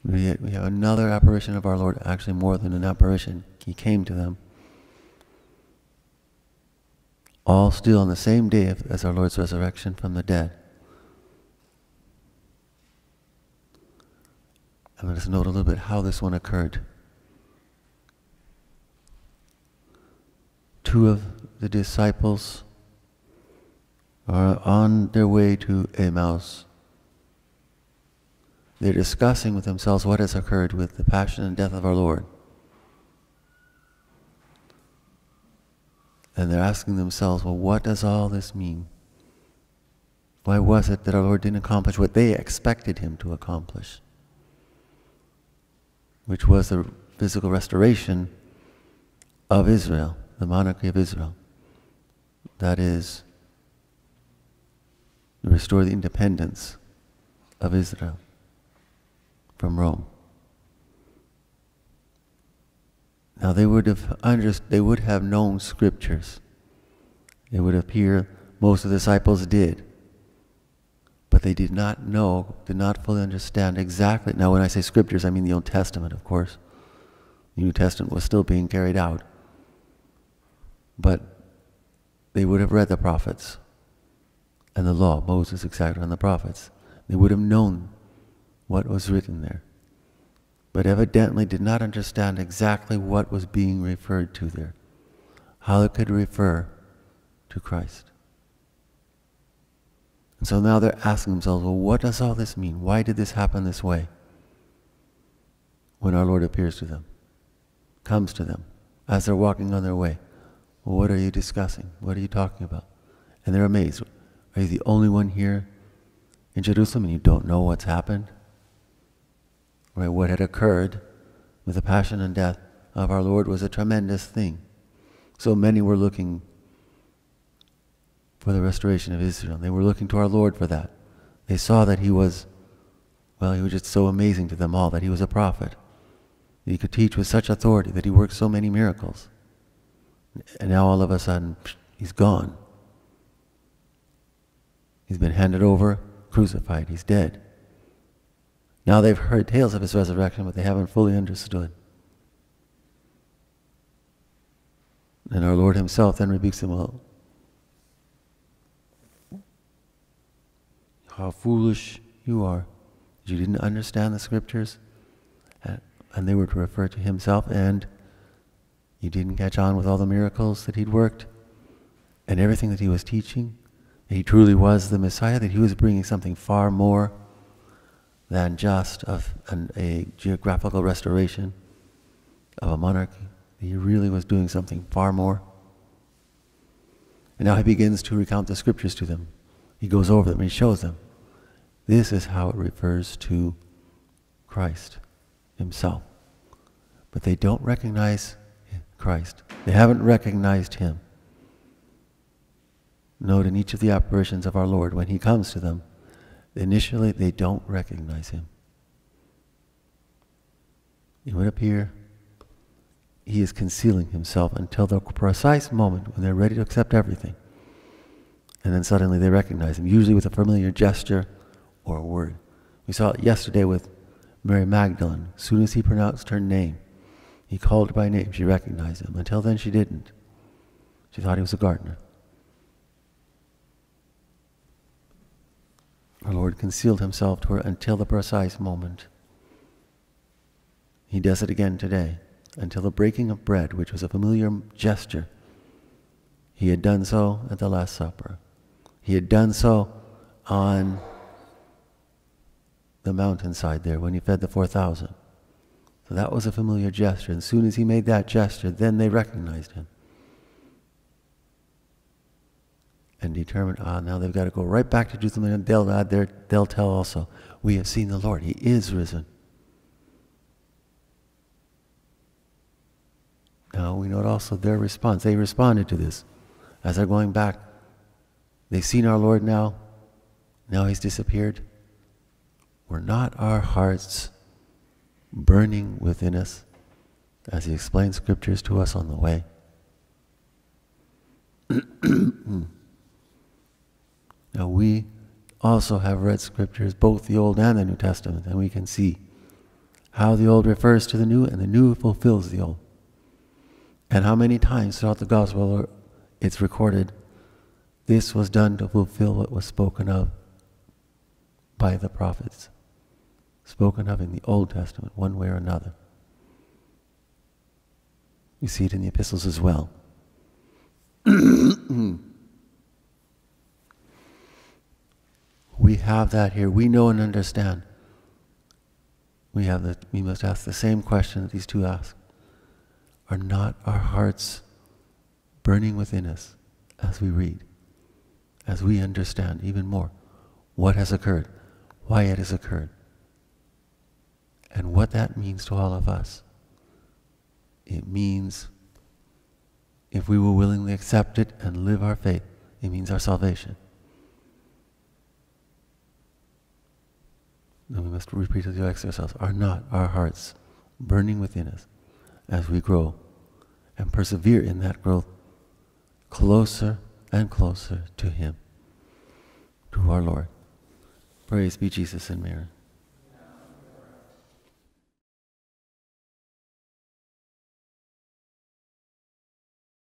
We have another apparition of our Lord, actually more than an apparition. He came to them, all still on the same day as our Lord's resurrection from the dead. And let us note a little bit how this one occurred. Two of the disciples are on their way to Emmaus. They're discussing with themselves what has occurred with the passion and death of our Lord. And they're asking themselves, well, what does all this mean? Why was it that our Lord didn't accomplish what they expected him to accomplish? Which was the physical restoration of Israel, the monarchy of Israel. That is, to restore the independence of Israel from Rome. Now they would have known scriptures. It would appear most of the disciples did. But they did not fully understand exactly. Now when I say scriptures, I mean the Old Testament, of course. The New Testament was still being carried out. But they would have read the prophets and the law, Moses, etc., and the prophets. They would have known what was written there, but evidently did not understand exactly what was being referred to there, how it could refer to Christ. And so now they're asking themselves, well, what does all this mean? Why did this happen this way? When our Lord appears to them, comes to them, as they're walking on their way. Well, what are you discussing? What are you talking about? And they're amazed. Are you the only one here in Jerusalem and you don't know what's happened? Right, what had occurred with the passion and death of our Lord was a tremendous thing. So many were looking for the restoration of Israel. They were looking to our Lord for that. They saw that he was just so amazing to them all, that he was a prophet. That he could teach with such authority, that he worked so many miracles. And now all of a sudden, he's gone. He's been handed over, crucified, he's dead. Now they've heard tales of his resurrection, but they haven't fully understood. And our Lord himself then rebukes them, well, how foolish you are. You didn't understand the scriptures, and they were to refer to himself, and you didn't catch on with all the miracles that he'd worked, and everything that he was teaching, that he truly was the Messiah, that he was bringing something far more than just a geographical restoration of a monarchy. He really was doing something far more. And now he begins to recount the scriptures to them. He goes over them and he shows them. This is how it refers to Christ himself. But they don't recognize Christ. They haven't recognized him. Note in each of the apparitions of our Lord, when he comes to them, initially, they don't recognize him. It would appear he is concealing himself until the precise moment when they're ready to accept everything. And then suddenly they recognize him, usually with a familiar gesture or a word. We saw it yesterday with Mary Magdalene. As soon as he pronounced her name, he called her by name, she recognized him. Until then, she didn't. She thought he was a gardener. Our Lord concealed himself to her until the precise moment. He does it again today, until the breaking of bread, which was a familiar gesture. He had done so at the Last Supper. He had done so on the mountainside there when he fed the 4,000. So that was a familiar gesture. And as soon as he made that gesture, then they recognized him. And determined, now they've got to go right back to Jerusalem, and they'll tell also, we have seen the Lord. He is risen. Now we note also their response. They responded to this. As they're going back, they've seen our Lord now. Now he's disappeared. Were not our hearts burning within us as he explained scriptures to us on the way? Now we also have read scriptures, both the Old and the New Testament, and we can see How the old refers to the new, and the new fulfills the old. And how many times throughout the gospel it's recorded, this was done to fulfill what was spoken of by the prophets, spoken of in the Old Testament, one way or another. You see it in the epistles as well. We have that here. We know and understand. We must ask the same question that these two ask. Are not our hearts burning within us as we read, as we understand even more what has occurred, why it has occurred, and what that means to all of us? It means, if we will willingly accept it and live our faith, it means our salvation. Then we must repeatedly ask ourselves, are not our hearts burning within us as we grow and persevere in that growth closer and closer to Him, to our Lord? Praise be Jesus and Mary.